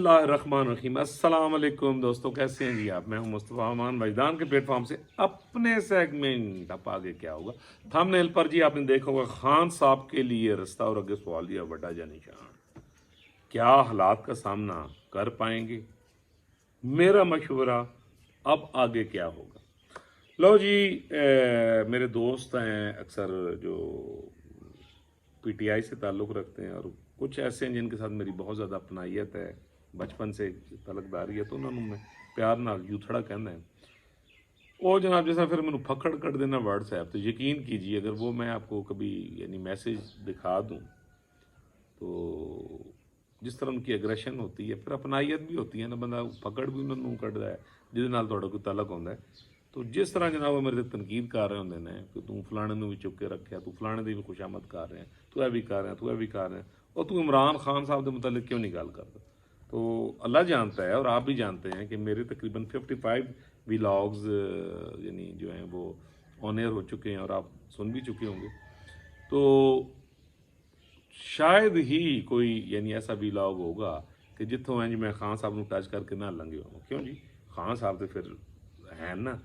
बिस्मिल्लाहिर्रहमानिर्रहीम। अस्सलाम वालेकुम दोस्तों, कैसे हैं जी आप? मैं हूं मुस्तफ़ा अमान वजदान के प्लेटफॉर्म से अपने सेगमेंट। अब आगे क्या होगा? थंबनेल पर जी आपने देखा होगा, खान साहब के लिए रास्ता और आगे सवाल दिया बड़ा जा निशान। क्या हालात का सामना कर पाएंगे? मेरा मशवरा, अब आगे क्या होगा? लो जी, मेरे दोस्त हैं अक्सर जो पीटीआई से ताल्लुक़ रखते हैं, और कुछ ऐसे हैं जिनके साथ मेरी बहुत ज़्यादा अपनाइत है, बचपन से तलकदारी है, तो उन्होंने मैं प्यार नाल यूथड़ा कहना है। वो जनाब जैसा फिर मैंने फकड़ कर देना व्हाट्सएप, तो यकीन कीजिए अगर वो मैं आपको कभी यानी मैसेज दिखा दूँ तो जिस तरह उनकी एग्रेशन होती है, फिर अपनाइत भी होती है ना, बंदा फकड़ भी उन्होंने कटदा है जिहदे नाल तुहाडा कोई तलक होंदा है। तो जिस तरह जनाब वो मेरे ते तनकीद कर रहे होंदे ने कि तू फलाने नूं भी चुक के रखिया, तू फलाने दी भी खुशामद कर रहा है, तू यह भी कर रहा है, तू यह भी कर रहा है, और तू इमरान खान साहब के मुतालिक क्यों नहीं गल करता? तो अल्लाह जानता है और आप भी जानते हैं कि मेरे तकरीबन 55 व्लॉग्स यानी जो हैं वो ऑन एयर हो चुके हैं और आप सुन भी चुके होंगे। तो शायद ही कोई यानी ऐसा व्लॉग होगा कि जितों इंज मैं खान साहब नूं टच करके ना लंघे होवां। क्यों जी? खान साहब तो फिर हैं ना,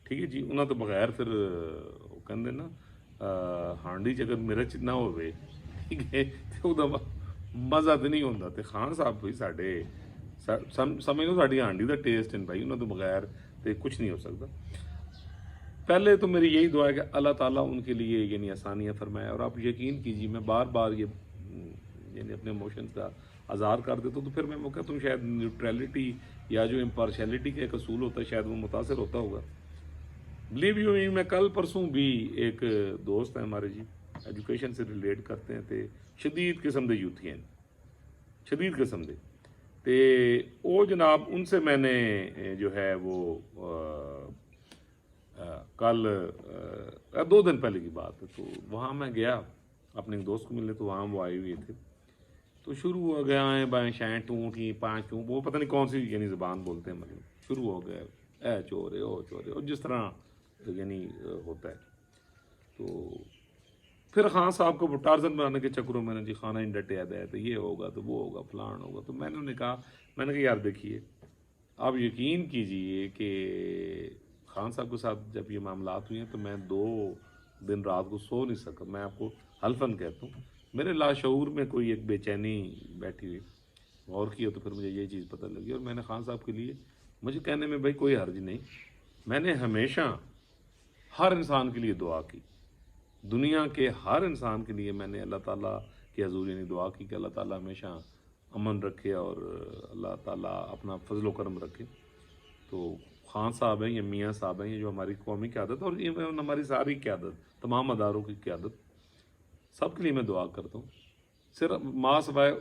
ठीक है जी, उन्होंने तो बगैर फिर वो कहते ना हांडी च अगर मिर्च ना होवे, ठीक है, तो ਉਹਦਾ ਮਜ਼ਾ ਤਾਂ ਨਹੀਂ ਹੁੰਦਾ। ਤੇ ਖਾਨ ਸਾਹਿਬ ਵੀ ਸਾਡੇ ਸਮਝ ਲਓ ਸਾਡੀ ਹਾਂਡੀ ਦਾ ਟੇਸਟ ਹੈ ਭਾਈ, ਉਹਨਾਂ ਤੋਂ ਬਗੈਰ ਤੇ कुछ नहीं हो सकता। पहले तो मेरी यही दुआ है कि अल्लाह ताला उनके लिए यानी आसानियाँ फरमाए, और आप यकीन कीजिए मैं बार बार ये यानी अपने इमोशंस का आज़ार कर देता हूँ, तो फिर मैं वो कहता हूँ शायद न्यूट्रलिटी या जो इम्पार्शलिटी का एक असूल होता है शायद वो मुतासर होता होगा। बिलीव यू मी, मैं कल परसों भी एक दोस्त है हमारे जी, एजुकेशन से रिलेट करते हैं, तो शदीद किस्म के यूथी हैं, शदीद किस्म के, तो वो जनाब उनसे मैंने जो है वो कल 2 दिन पहले की बात है, तो वहाँ मैं गया अपने एक दोस्त को मिलने, तो वहाँ वो आए हुए थे, तो शुरू हो गया है बाएँ शाएँ टूँ ठी पाँच टूँ, वो पता नहीं कौन सी यानी ज़बान बोलते हैं, मतलब शुरू हो गया ए चोरे ओ चोरे, और जिस तरह यानी होता है। तो फिर खान साहब को टार्जन बनाने के चक्करों में जी खाना इन डटे है, तो ये होगा तो वो होगा फलान होगा। तो मैंने कहा यार देखिए, आप यकीन कीजिए कि खान साहब के साथ जब ये मामलात हुए हैं तो मैं 2 दिन रात को सो नहीं सका। मैं आपको हल्फन कहता हूँ, मेरे लाशऊर में कोई एक बेचैनी बैठी हुई, गौर किया तो फिर मुझे ये चीज़ पता लगी। और मैंने खान साहब के लिए, मुझे कहने में भाई कोई हर्ज नहीं, मैंने हमेशा हर इंसान के लिए दुआ की, दुनिया के हर इंसान के लिए मैंने अल्लाह ताला के हजूर यानी दुआ की कि अल्लाह ताला हमेशा अमन रखे और अल्लाह ताला अपना फजल करम रखे। तो खान साहब हैं, ये मियाँ साहब हैं, ये जो हमारी कौमी क़यादत और ये हमारी सारी क़यादत, तमाम अदारों की क़यादत, सब के लिए मैं दुआ करता हूँ। सिर्फ माँ सवाए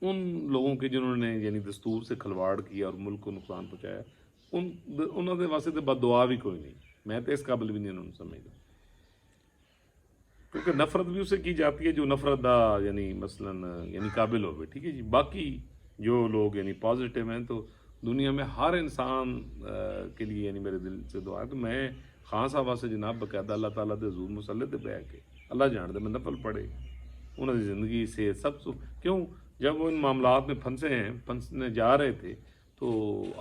उन लोगों के जिन्होंने यानी दस्तूर से खिलवाड़ किया और मुल्क को नुकसान पहुँचाया, उन्होंने वास्ते तो बददुआ भी कोई नहीं, मैं तो इस काबिल भी नहीं उन्होंने समझता, क्योंकि नफरत भी उससे की जाती है जो नफरत दा यानी मसलन यानी काबिल हो, ठीक है जी। बाकी जो लोग यानी पॉजिटिव हैं, तो दुनिया में हर इंसान के लिए यानी मेरे दिल से दुआ है। तो मैं खान साहब वास्ते जनाब बकायदा अल्लाह ताला दे हजूर मुसल्ले ते बैठ के अल्लाह जानते मैं नफल पढ़े उन्होंने ज़िंदगी से सब क्यों जब वो इन मामलात में फंसने जा रहे थे, तो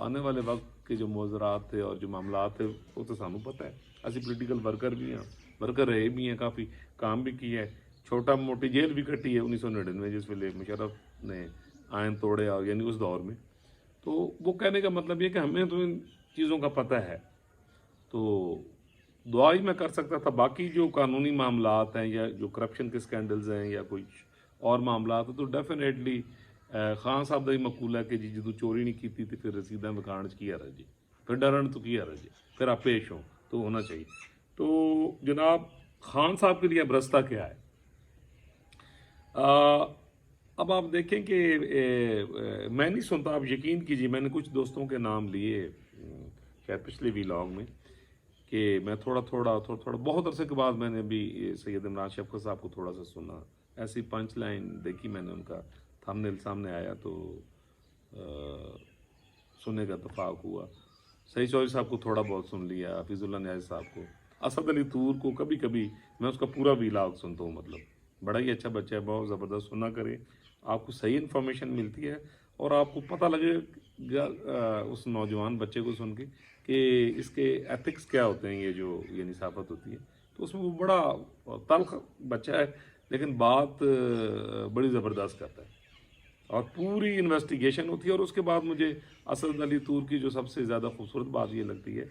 आने वाले वक्त के जो मौज़रात थे और जो मामलात थे वो तो सानू पता है। असी पोलिटिकल वर्कर भी हैं, वर्कर रहे भी हैं, काफ़ी काम भी किया है, छोटा मोटी जेल भी कटी है 1999 जिस वेले मुशर्रफ ने आयन तोड़े और यानी उस दौर में। तो वो कहने का मतलब ये कि हमें तो इन चीज़ों का पता है, तो दुआ ही मैं कर सकता था। बाकी जो कानूनी मामलात हैं या जो करप्शन के स्कैंडल्स हैं या कुछ और मामलात हैं, तो डेफिनेटली खान साहब का ही मकूल है कि जी जो चोरी नहीं की थी तो फिर रसीदा मकान किया रह जी, फिर डरन तो किया रह जी, फिर आप पेश हो तो होना चाहिए। तो जनाब खान साहब के लिए अब रास्ता क्या है? अब आप देखें कि मैं नहीं सुनता, आप यकीन कीजिए मैंने कुछ दोस्तों के नाम लिए शायद पिछले व्लॉग में, कि मैं थोड़ा थोड़ा बहुत अरसे के बाद मैंने भी सैयद इमरान शफकत साहब को थोड़ा सा सुना, ऐसी पंच लाइन देखी मैंने, उनका थंबनेल सामने आया तो सुनने का इत्तेफाक हुआ। सईद चौधरी साहब को थोड़ा बहुत सुन लिया, हफीजुल्लाह न्याज़ साहब को, असद अली तूर को कभी कभी मैं उसका पूरा व्लॉग सुनता हूँ, मतलब बड़ा ही अच्छा बच्चा है, बहुत ज़बरदस्त, सुना करें, आपको सही इन्फॉर्मेशन मिलती है اور آپ کو پتہ لگے گا اس نوجوان بچے کو سن کے کہ اس کے ایتھکس کیا ہوتے ہیں، یہ جو یہ نصافت ہوتی ہے، تو اس میں وہ بڑا تلخ بچہ ہے لیکن بات بڑی زبردست کرتا ہے، اور پوری انویسٹیگیشن ہوتی ہے۔ اور اس کے بعد مجھے اسد علی طور کی جو سب سے زیادہ خوبصورت بات یہ لگتی ہے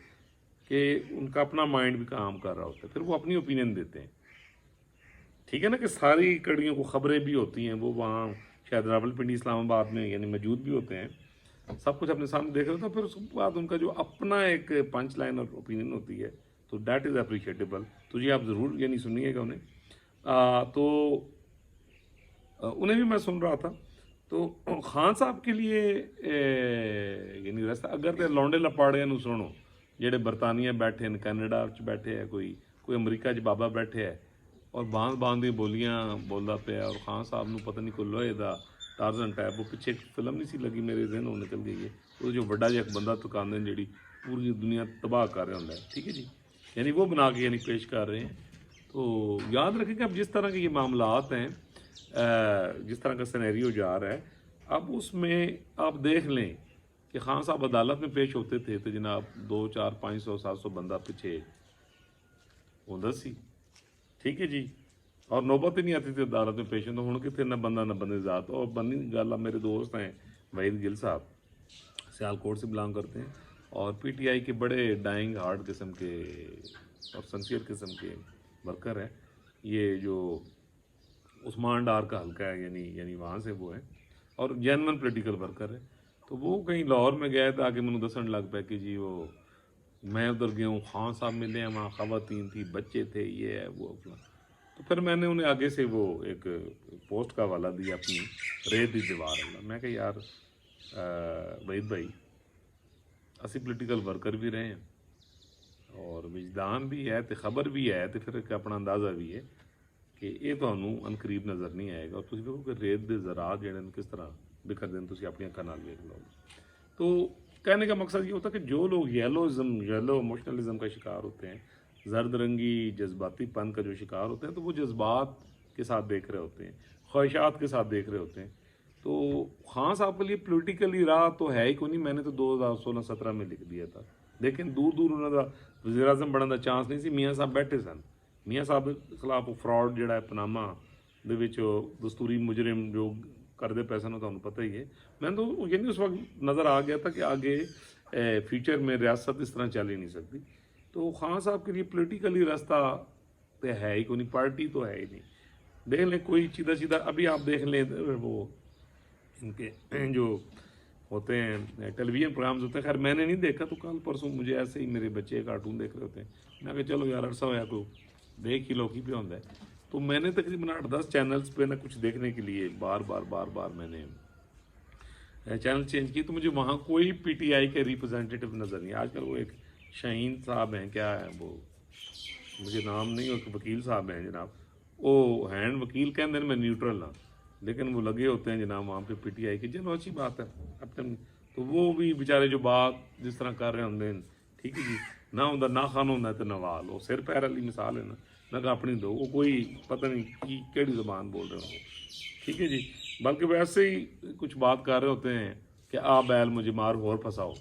کہ ان کا اپنا مائنڈ بھی کام کر رہا ہوتا ہے، پھر وہ اپنی اوپینین دیتے ہیں، ٹھیک ہے نا، کہ ساری کڑیوں کو خبریں بھی ہوتی ہیں، وہ وہاں شاید راولپنڈی اسلام آباد میں یعنی موجود بھی ہوتے ہیں، سب کچھ اپنے سامنے دیکھ رہے ہوتے ہیں، پھر اس کے بعد ان کا جو اپنا ایک پنچ لائن اور اوپینین ہوتی ہے، تو دیٹ از اپریشیٹیبل، تو یہ آپ ضرور یعنی سنیے گا انہیں۔ تو انہیں بھی میں سن رہا تھا، تو خان صاحب کے لیے یعنی رستہ اگر تے لونڈے لپاڑے نو سنو جڑے برطانیہ بیٹھے ہیں، کینیڈا چ بیٹھے ہے، کوئی امریکہ چ بابا بیٹھے ہے اور باندھ دی بولیاں بولدا پیا، اور خان صاحب نو پتہ نہیں کوئی لوہے دا ٹارزن ٹائپ، وہ پیچھے ایک فلم نہیں سی لگی میرے ذہن وہ نکل گئی ہے، وہ جو بڑا جہا ایک بندہ تکاندے جڑی پوری دنیا تباہ کر رہا ہوندا ہے، ٹھیک ہے جی، یعنی وہ بنا کے یعنی پیش کر رہے ہیں۔ تو یاد رکھیں کہ اب جس طرح کے یہ معاملات ہیں، جس طرح کا سینیریو جا رہا ہے، اب اس میں آپ دیکھ لیں کہ خان صاحب عدالت میں پیش ہوتے تھے تو جناب 200 400 500 700 بندہ پیچھے ہوندا سی، ٹھیک ہے جی، اور نوبت ہی نہیں آتی تھی عدالت میں پیش ہونا، ہوں کتنے نہ بندہ نہ بندے ذات، اور بنی گل میرے دوست ہیں وحید گل صاحب، سیالکوٹ سے بلانگ کرتے ہیں، اور پی ٹی آئی کے بڑے ڈائنگ ہارڈ قسم کے اور سنسیئر قسم کے ورکر ہیں، یہ جو عثمان ڈار کا حلقہ ہے یعنی وہاں سے وہ ہیں، اور جینون پولیٹیکل ورکر ہے۔ تو وہ کہیں لاہور میں گئے تھے، آگے مجھے دسن لگ پہ کہ جی وہ میں ادھر گیا ہوں، خان صاحب ملے ہیں، وہاں خواتین تھی، بچے تھے، یہ ہے وہ اپنا، تو پھر میں نے انہیں آگے سے وہ ایک پوسٹ کا حوالہ دیا اپنی ریت دی دیوار اللہ، میں کہ یار وحید بھائی اسی پولیٹیکل ورکر بھی رہے ہیں اور وجدان بھی ہے تو خبر بھی ہے، تو پھر ایک اپنا اندازہ بھی ہے کہ یہ تمہیں انقریب نظر نہیں آئے گا، اور تھی دیکھو کہ ریت دے زراعت جڑے کس طرح بکھر دیں، تھی اپنی اکھاں نال ویکھ لو گے۔ تو کہنے کا مقصد یہ ہوتا ہے کہ جو لوگ یلو ایموشنلزم کا شکار ہوتے ہیں، زرد رنگی جذباتی پن کا جو شکار ہوتے ہیں، تو وہ جذبات کے ساتھ دیکھ رہے ہوتے ہیں، خواہشات کے ساتھ دیکھ رہے ہوتے ہیں۔ تو خان صاحب کے لیے پولیٹیکلی راہ تو ہے ہی کوئی نہیں، میں نے تو 2016-17 میں لکھ دیا تھا، لیکن دور دور انہوں کا وزیر اعظم بننے کا چانس نہیں سی، میاں صاحب بیٹھے سن، میاں صاحب کے خلاف فراڈ جڑا ہے پناما دے وچ دستوری مجرم جو کرتے پیسے نہ تمہیں پتہ ہی ہے، میں تو یعنی اس وقت نظر آ گیا تھا کہ آگے فیوچر میں ریاست اس طرح چل ہی نہیں سکتی۔ تو خان صاحب کے لیے پولیٹیکلی راستہ تو ہے ہی کوئی نہیں، پارٹی تو ہے ہی نہیں، دیکھ لیں کوئی سیدھا ابھی آپ دیکھ لیں وہ ان کے جو ہوتے ہیں ٹیلی ویژن پروگرامز ہوتے ہیں، خیر میں نے نہیں دیکھا، تو کل پرسوں مجھے ایسے ہی میرے بچے کارٹون دیکھ رہے ہوتے ہیں، میں کہ چلو یار عرصہ ہوا کو دیکھ ہی لوکی پہ ہوتا ہے، تو میں نے تقریباً 8-10 چینلز پہ نہ کچھ دیکھنے کے لیے بار بار میں نے چینل چینج کی، تو مجھے وہاں کوئی پی ٹی آئی کے ریپرزینٹیٹیو نظر نہیں۔ آج کل وہ ایک شاہین صاحب ہیں، کیا ہے وہ مجھے نام نہیں، ایک وکیل صاحب ہیں جناب، وہ ہینڈ وکیل کہتے ہیں، میں نیوٹرل ہاں، لیکن وہ لگے ہوتے ہیں جناب وہاں پہ پی ٹی آئی کے، چلو اچھی بات ہے اپنے، تو وہ بھی بیچارے جو بات جس طرح کر رہے ہوتے ہیں، ٹھیک ہے جی، نہ ہوں نہ خان ہوتا تو نوال، وہ سر پیر والی مثال ہے نا، نہ اپنی دو، وہ کوئی پتہ نہیں کیڑی زبان بول رہے ہوں، ٹھیک ہے جی، بلکہ ویسے ہی کچھ بات کر رہے ہوتے ہیں کہ آ بیل مجھے مار اور پھنساؤ،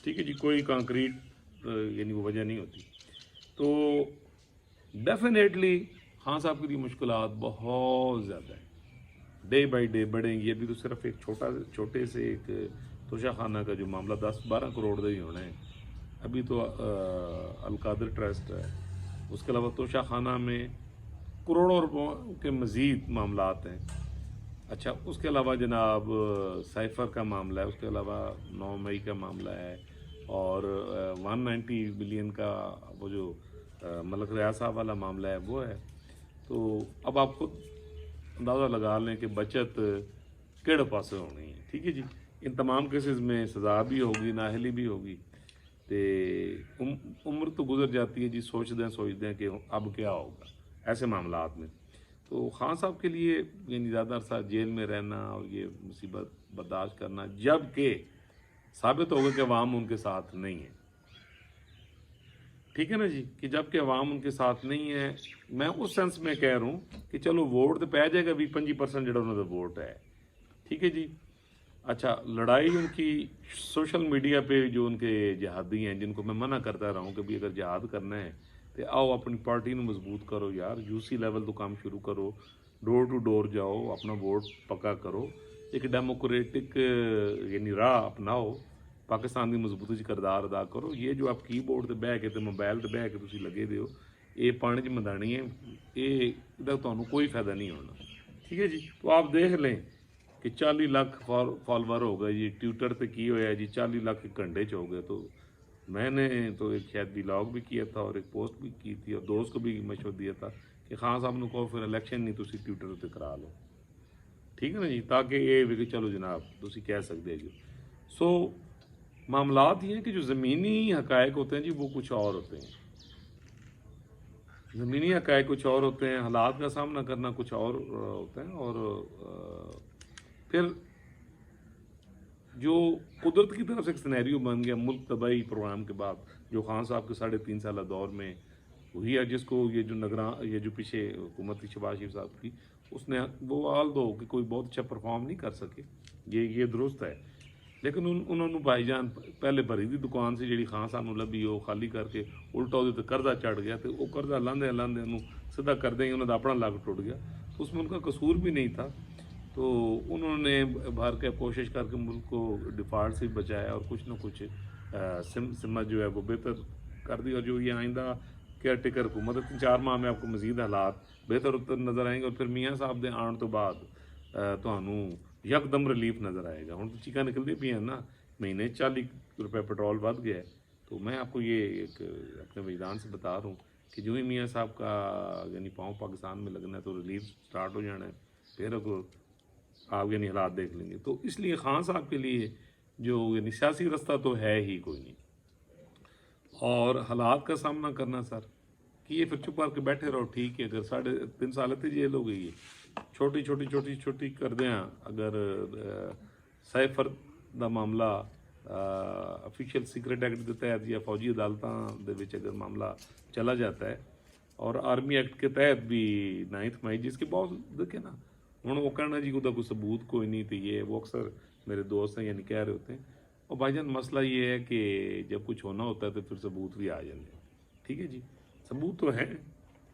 ٹھیک ہے جی، کوئی کانکریٹ یعنی وہ وجہ نہیں ہوتی۔ تو ڈیفینیٹلی خان صاحب کے لیے مشکلات بہت زیادہ ہیں، ڈے بائی ڈے بڑھیں گی۔ ابھی تو صرف ایک چھوٹے سے ایک توشہ خانہ کا جو معاملہ 10-12 کروڑ کا ہی ہونا ہے، ابھی تو القادر ٹرسٹ ہے، اس کے علاوہ توشہ خانہ میں کروڑوں روپوں کے مزید معاملات ہیں۔ اچھا، اس کے علاوہ جناب سائفر کا معاملہ ہے، اس کے علاوہ 9 مئی کا معاملہ ہے، اور 190 بلین کا وہ جو ملک ریاض صاحب والا معاملہ ہے وہ ہے۔ تو اب آپ خود اندازہ لگا لیں کہ بچت کیڑے پاسے ہونی ہے، ٹھیک ہے جی، ان تمام کیسز میں سزا بھی ہوگی، نااہلی بھی ہوگی، تے عمر تو گزر جاتی ہے جی، سوچتے ہیں کہ اب کیا ہوگا ایسے معاملات میں۔ تو خان صاحب کے لیے یعنی زیادہ عرصہ جیل میں رہنا اور یہ مصیبت برداشت کرنا، جب کہ ثابت ہوگا کہ عوام ان کے ساتھ نہیں ہے، ٹھیک ہے نا جی، کہ جب کہ عوام ان کے ساتھ نہیں ہے، میں اس سینس میں کہہ رہا ہوں کہ چلو ووٹ تو پہ جائے گا 20-25% جڑا انہوں کا ووٹ ہے، ٹھیک ہے جی، अच्छा, लड़ाई उनकी सोशल मीडिया पे जो उनके जिहादी हैं, जिनको मैं मना करता रहा हूँ कि भी अगर जिहाद करना है तो आओ अपनी पार्टी ਨੂੰ ਮਜ਼ਬੂਤ ਕਰੋ यार, यूसी ਲੈਵਲ ਤੋਂ ਕੰਮ ਸ਼ੁਰੂ ਕਰੋ, ਡੋਰ ਟੂ ਡੋਰ ਜਾਓ, ਆਪਣਾ ਵੋਟ ਪੱਕਾ ਕਰੋ, ਇੱਕ ਡੈਮੋਕ੍ਰੈਟਿਕ ਯਾਨੀ ਰਾਹ ਅਪਣਾਓ, ਪਾਕਿਸਤਾਨ ਦੀ ਮਜ਼ਬੂਤੀ 'ਚ ਕਿਰਦਾਰ ਅਦਾ ਕਰੋ। ਇਹ ਜੋ ਆਪ ਕੀਬੋਰਡ ਤੇ ਬਹਿ ਕੇ ਤੇ ਮੋਬਾਈਲ ਤੇ ਬਹਿ ਕੇ ਤੁਸੀਂ ਲੱਗੇ ਦੇ ਹੋ, ਇਹ ਪਾਣੀ 'ਚ ਮਦਾਣੀ ਹੈ, ਇਹਦਾ ਤੁਹਾਨੂੰ ਕੋਈ ਫਾਇਦਾ ਨਹੀਂ ਹੋਣਾ। ठीक है जी। तो आप देख लें कि 40 लाख फॉलोवर हो गए जी ट्विटर पे, की होया जी 40 लाख एक घंटे च हो गए। तो मैंने तो एक शायद व्लॉग भी किया था और एक पोस्ट भी की थी और दोस्त को भी मशवरा दिया था कि खान साहब ने कहो फिर इलेक्शन नहीं तुसी ट्विटर उत्ते करा लो, ठीक है ना जी, ताकि ये भी कि चलो जनाब तुसी कह सकते जी। सो मामलात ये हैं कि जो ज़मीनी हकायक होते हैं जी वो कुछ और होते हैं, ज़मीनी हकायक कुछ और होते हैं, हालात का सामना करना कुछ और होता है। और फिर जो कुदरत की तरफ से एक सिनेरियो बन गया मुल्क तबाही प्रोग्राम के बाद, जो खान साहब के 3.5 साल दौर में हुई है, जिसको ये जो नगरान ये जो पीछे हुकूमत थी शहबाज शरीफ साहब की, उसने वो आल दो कि कोई बहुत अच्छा परफॉर्म नहीं कर सके, ये दुरुस्त है। लेकिन उन्होंने भाईजान पहले भरी दी दुकान से जी खान साहब लभी वो खाली करके उल्टा वो करजा चढ़ गया, तो वो करजा लाँदे लाँदे सीधा करदे ही उन्होंने अपना लग टुट गया। तो उसमें उनका कसूर भी नहीं था, तो उन्होंने भर के कोशिश करके मुल्क को डिफॉल्ट से बचाया और कुछ ना कुछ सिमत जो है वो बेहतर कर दी। और जो ये आइंदा केयर टेकर हुकूमत है 3-4 माह में आपको मजीद हालात बेहतर नज़र आएंगे। और फिर मियाँ साहब के आने तो बाद ਤੁਹਾਨੂੰ यकदम रिलीफ नज़र आएगा। हम तो चीखा निकलती भी हैं ना, महीने 40 रुपये पेट्रोल बढ़ गया है। तो मैं आपको ये एक अपने विधान से बता रहा हूँ कि जो ही मियाँ साहब का यानी पाँव पाकिस्तान में लगना है तो रिलीफ स्टार्ट हो जाना है, फिर आप यानी हालात देख लेंगे। तो इसलिए खान साहब के लिए जो यानी सियासी रास्ता तो है ही कोई नहीं, और हालात का सामना करना सर कि ये फिर चुप करके बैठे रहो, ठीक है। अगर 3.5 साल थे जेल हो गई है, छोटी कर दें, अगर साइफर ਦਾ ਮਾਮਲਾ ऑफिशियल सीक्रेट एक्ट के तहत या फौजी अदालतों ਦੇ ਵਿੱਚ अगर मामला चला जाता है, और आर्मी एक्ट के तहत भी 9 मई जिसके बहुत देखे ना, हूँ वो कहना जी कोई सबूत कोई नहीं, तो ये वो अक्सर मेरे दोस्त हैं यानी कह रहे होते हैं। और भाईजान मसला ये है कि जब कुछ होना होता है तो फिर सबूत भी आ जाते हैं, ठीक है जी। सबूत तो है,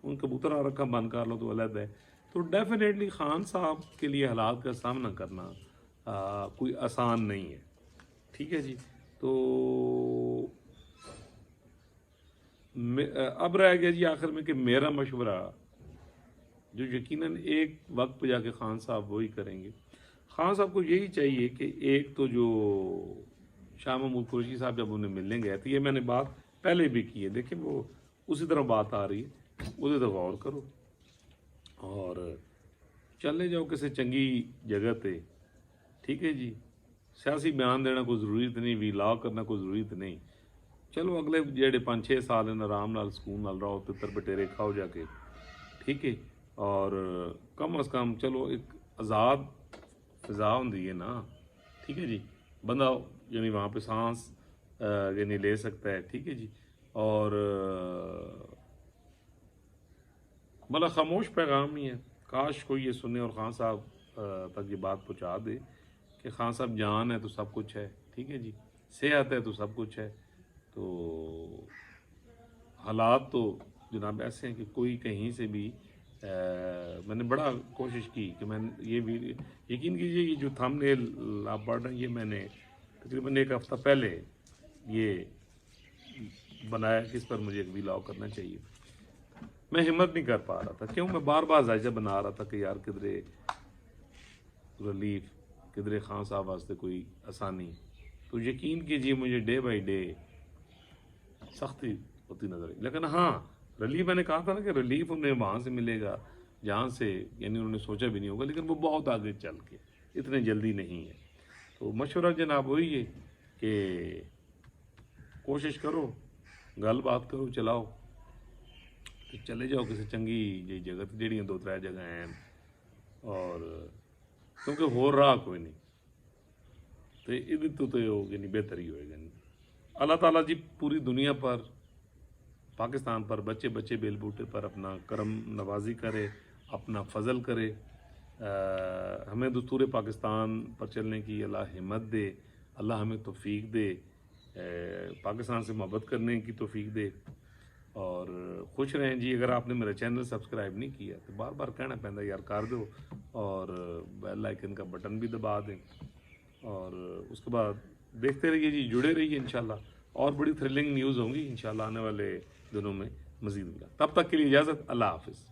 उन कबूतर आ रखा बंद कर लो तो अलग है। तो डेफिनेटली खान साहब के लिए हालात का सामना करना कोई आसान नहीं है, ठीक है जी। तो अब रह गया जी आखिर में कि मेरा मशवरा जो यकीनन एक वक्त पे जाके खान साहब वही करेंगे। खान साहब को यही चाहिए कि एक तो जो शाह महमूद कुरैशी साहब जब उन्हें मिलने गए तो ये मैंने बात पहले भी की है, देखिए वो उसी तरह बात आ रही है, उसे तो गौर करो और चले जाओ किसी चंगी जगह पे, ठीक है जी। सियासी बयान देना कोई ज़रूरत नहीं, वीलॉग करना कोई ज़रूरत नहीं। चलो अगले जेडे 5-6 साल इन आराम नाल सुकून नाल रहो, तितर बटेरे खाओ जाके, ठीक है। और कम अज़ कम चलो एक आज़ाद फिज़ा होंदी है ना, ठीक है जी, बंदा यानी वहाँ पे सांस यानी ले सकता है, ठीक है जी। और मतलब खामोश पैगाम ही है, काश कोई ये सुने और खान साहब तक ये बात पहुँचा दे कि खान साहब जान है तो सब कुछ है, ठीक है जी, सेहत है तो सब कुछ है। तो हालात तो जनाब ऐसे हैं कि कोई कहीं से भी मैंने बड़ा कोशिश की कि मैं ये भी यकीन कीजिए ये जो थंबनेल आप पढ़ रहे हैं ये मैंने तकरीबन 1 हफ़्ता पहले ये बनाया कि इस पर मुझे एक व्लॉग करना चाहिए। मैं हिम्मत नहीं कर पा रहा था, क्यों, मैं बार बार जायजा बना रहा था कि यार किधरे रिलीफ, किधरे खान साहब वास्ते कोई आसानी। तो यकीन कीजिए मुझे डे बाई डे सख्ती होती नजर आई। लेकिन हाँ, रिलीफ मैंने कहा था ना कि रिलीफ उन्हें वहाँ से मिलेगा जहाँ से यानी उन्होंने सोचा भी नहीं होगा, लेकिन वो बहुत आगे चल के, इतने जल्दी नहीं है। तो मशवरा जनाब वही है कि कोशिश करो, गल बात करो, चलाओ, तो चले जाओ किसी चंगी जी जगह तो जड़ियाँ 2-3 जगह हैं, और क्योंकि हो रहा कोई नहीं तो ये तो होगी नहीं, बेहतर ही होएगा नहीं। अल्लाह ताला जी पूरी दुनिया पर, पाकिस्तान पर, बच्चे बच्चे बेल बूटे पर अपना करम नवाजी करे, अपना फजल करे, ہمیں دستور پاکستان پر چلنے کی اللہ ہمت دے، اللہ ہمیں توفیق دے، پاکستان سے محبت کرنے کی توفیق دے، اور خوش رہیں جی۔ اگر آپ نے میرا چینل سبسکرائب نہیں کیا تو بار بار کہنا پہنتا یار کر دو، اور بیل آئیکن کا بٹن بھی دبا دیں، اور اس کے بعد دیکھتے رہیے جی، جڑے رہیے انشاءاللہ، اور بڑی تھرلنگ نیوز ہوں گی انشاءاللہ آنے والے دنوں میں مزید ملا۔ تب تک کے لیے اجازت، اللہ حافظ۔